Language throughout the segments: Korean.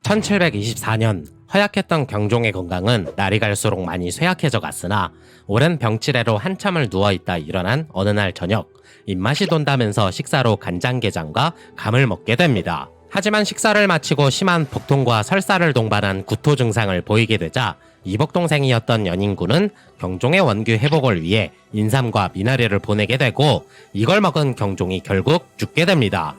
1724년 허약했던 경종의 건강은 날이 갈수록 많이 쇠약해져 갔으나 오랜 병치레로 한참을 누워있다 일어난 어느 날 저녁, 입맛이 돈다면서 식사로 간장게장과 감을 먹게 됩니다. 하지만 식사를 마치고 심한 복통과 설사를 동반한 구토 증상을 보이게 되자 이복동생이었던 연인군은 경종의 원규 회복을 위해 인삼과 미나리를 보내게 되고, 이걸 먹은 경종이 결국 죽게 됩니다.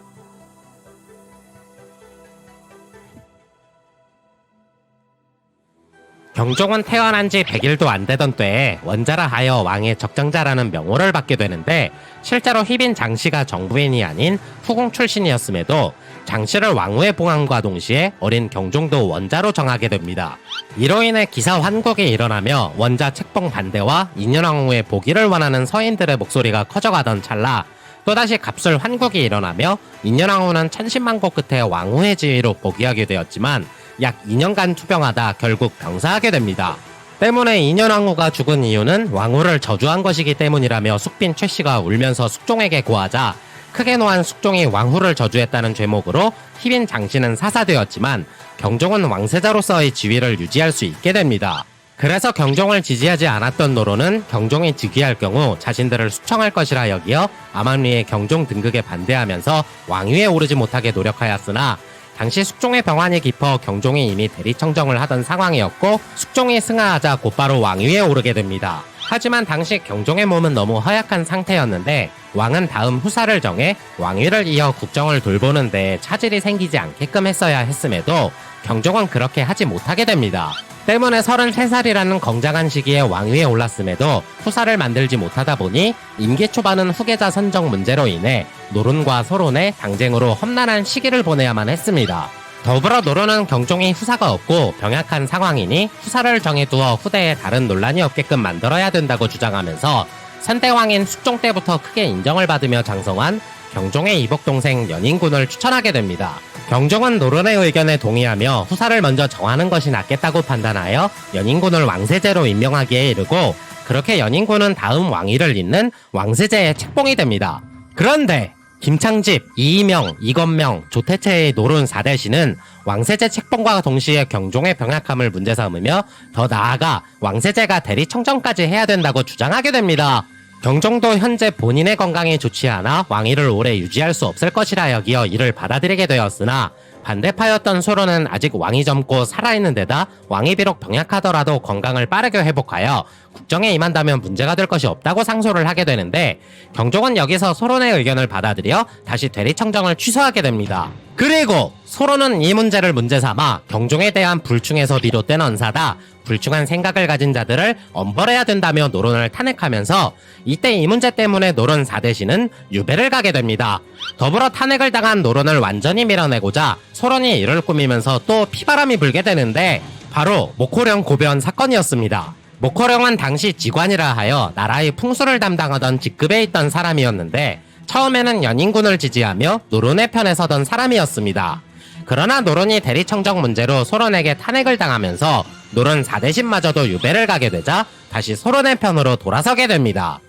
경종은 태어난 지 100일도 안 되던 때에 원자라 하여 왕의 적정자라는 명호를 받게 되는데, 실제로 휘빈 장씨가 정부인이 아닌 후궁 출신이었음에도 장씨를 왕후에 봉함과 동시에 어린 경종도 원자로 정하게 됩니다. 이로 인해 기사 환국이 일어나며 원자 책봉 반대와 인현왕후의 복위를 원하는 서인들의 목소리가 커져가던 찰나, 또다시 갑술 환국이 일어나며 인현왕후는 천신만고 끝에 왕후의 지위로 복위하게 되었지만 약 2년간 투병하다 결국 병사하게 됩니다. 때문에 인현왕후가 죽은 이유는 왕후를 저주한 것이기 때문이라며 숙빈 최씨가 울면서 숙종에게 고하자, 크게 노한 숙종이 왕후를 저주했다는 죄목으로 휘빈 장씨는 사사되었지만 경종은 왕세자로서의 지위를 유지할 수 있게 됩니다. 그래서 경종을 지지하지 않았던 노론은 경종이 즉위할 경우 자신들을 숙청할 것이라 여기어 암암리의 경종 등극에 반대하면서 왕위에 오르지 못하게 노력하였으나, 당시 숙종의 병환이 깊어 경종이 이미 대리청정을 하던 상황이었고 숙종이 승하하자 곧바로 왕위에 오르게 됩니다. 하지만 당시 경종의 몸은 너무 허약한 상태였는데 왕은 다음 후사를 정해 왕위를 이어 국정을 돌보는 데 차질이 생기지 않게끔 했어야 했음에도 경종은 그렇게 하지 못하게 됩니다. 때문에 33살이라는 건장한 시기에 왕위에 올랐음에도 후사를 만들지 못하다 보니 임기 초반은 후계자 선정 문제로 인해 노론과 소론의 당쟁으로 험난한 시기를 보내야만 했습니다. 더불어 노론은 경종이 후사가 없고 병약한 상황이니 후사를 정해두어 후대에 다른 논란이 없게끔 만들어야 된다고 주장하면서 선대왕인 숙종 때부터 크게 인정을 받으며 장성한 경종의 이복동생 연인군을 추천하게 됩니다. 경종은 노론의 의견에 동의하며 후사를 먼저 정하는 것이 낫겠다고 판단하여 연인군을 왕세제로 임명하기에 이르고, 그렇게 연인군은 다음 왕위를 잇는 왕세제의 책봉이 됩니다. 그런데 김창집, 이이명, 이건명, 조태채의 노론 4대신은 왕세제 책봉과 동시에 경종의 병약함을 문제 삼으며 더 나아가 왕세제가 대리청정까지 해야 된다고 주장하게 됩니다. 경종도 현재 본인의 건강이 좋지 않아 왕위를 오래 유지할 수 없을 것이라 여기어 이를 받아들이게 되었으나, 반대파였던 소론은 아직 왕이 젊고 살아있는 데다 왕이 비록 병약하더라도 건강을 빠르게 회복하여 국정에 임한다면 문제가 될 것이 없다고 상소를 하게 되는데, 경종은 여기서 소론의 의견을 받아들여 다시 대리청정을 취소하게 됩니다. 그리고 소론은 이 문제를 문제 삼아 경종에 대한 불충에서 비롯된 언사다, 불충한 생각을 가진 자들을 엄벌해야 된다며 노론을 탄핵하면서, 이때 이 문제 때문에 노론 4대신은 유배를 가게 됩니다. 더불어 탄핵을 당한 노론을 완전히 밀어내고자 소론이 이를 꾸미면서 또 피바람이 불게 되는데, 바로 목호령 고변 사건이었습니다. 목호령은 당시 지관이라 하여 나라의 풍수를 담당하던 직급에 있던 사람이었는데, 처음에는 연인군을 지지하며 노론의 편에 서던 사람이었습니다. 그러나 노론이 대리청정 문제로 소론에게 탄핵을 당하면서 노론 4대신마저도 유배를 가게 되자 다시 소론의 편으로 돌아서게 됩니다.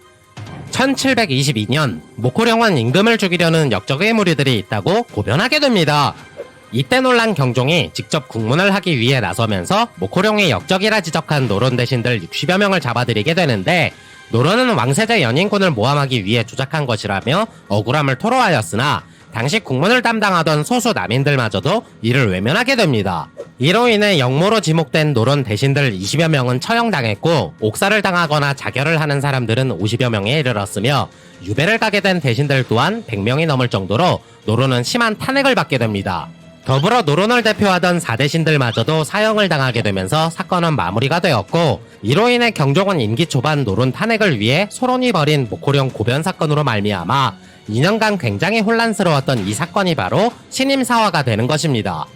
1722년 목호령은 임금을 죽이려는 역적의 무리들이 있다고 고변하게 됩니다. 이때 놀란 경종이 직접 국문을 하기 위해 나서면서 목호령이 역적이라 지적한 노론 대신들 60여 명을 잡아들이게 되는데, 노론은 왕세자 연인군을 모함하기 위해 조작한 것이라며 억울함을 토로하였으나 당시 국문을 담당하던 소수 남인들마저도 이를 외면하게 됩니다. 이로 인해 역모로 지목된 노론 대신들 20여 명은 처형당했고, 옥살을 당하거나 자결을 하는 사람들은 50여 명에 이르렀으며, 유배를 가게 된 대신들 또한 100명이 넘을 정도로 노론은 심한 탄핵을 받게 됩니다. 더불어 노론을 대표하던 4대신들마저도 사형을 당하게 되면서 사건은 마무리가 되었고, 이로 인해 경종은 임기 초반 노론 탄핵을 위해 소론이 벌인 목호령 고변 사건으로 말미암아 2년간 굉장히 혼란스러웠던 이 사건이 바로 신임사화가 되는 것입니다.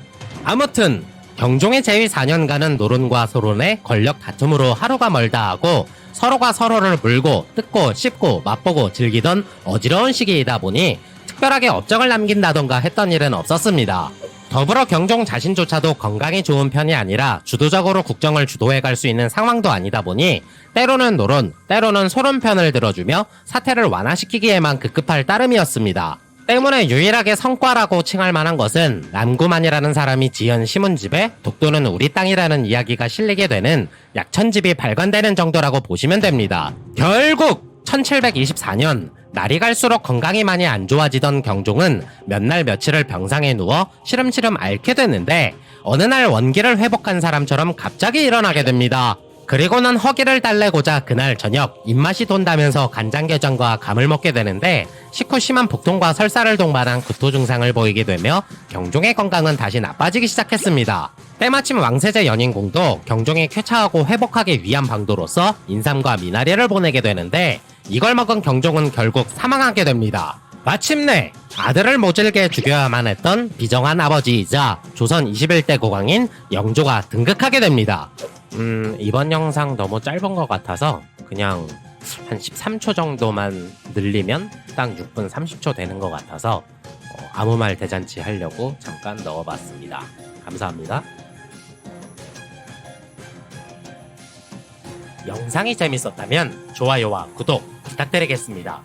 아무튼 경종의 재위 4년간은 노론과 소론의 권력 다툼으로 하루가 멀다 하고 서로가 서로를 물고 뜯고 씹고 맛보고 즐기던 어지러운 시기이다 보니 특별하게 업적을 남긴다던가 했던 일은 없었습니다. 더불어 경종 자신조차도 건강이 좋은 편이 아니라 주도적으로 국정을 주도해갈 수 있는 상황도 아니다 보니 때로는 노론, 때로는 소론 편을 들어주며 사태를 완화시키기에만 급급할 따름이었습니다. 때문에 유일하게 성과라고 칭할 만한 것은 남구만이라는 사람이 지은 신문집에 독도는 우리 땅이라는 이야기가 실리게 되는 약 1000집이 발간되는 정도라고 보시면 됩니다. 결국 1724년 날이 갈수록 건강이 많이 안 좋아지던 경종은 몇 날 며칠을 병상에 누워 시름시름 앓게 되는데 어느 날 원기를 회복한 사람처럼 갑자기 일어나게 됩니다. 그리고는 허기를 달래고자 그날 저녁 입맛이 돈다면서 간장게장과 감을 먹게 되는데 식후 심한 복통과 설사를 동반한 구토 증상을 보이게 되며 경종의 건강은 다시 나빠지기 시작했습니다. 때마침 왕세자 연인공도 경종이 쾌차하고 회복하기 위한 방도로서 인삼과 미나리를 보내게 되는데 이걸 먹은 경종은 결국 사망하게 됩니다. 마침내 아들을 모질게 죽여야만 했던 비정한 아버지이자 조선 21대 국왕인 영조가 등극하게 됩니다. 이번 영상 너무 짧은 것 같아서 그냥 한 13초 정도만 늘리면 딱 6분 30초 되는 것 같아서 아무 말 대잔치 하려고 잠깐 넣어봤습니다. 감사합니다. 영상이 재밌었다면 좋아요와 구독 부탁드리겠습니다.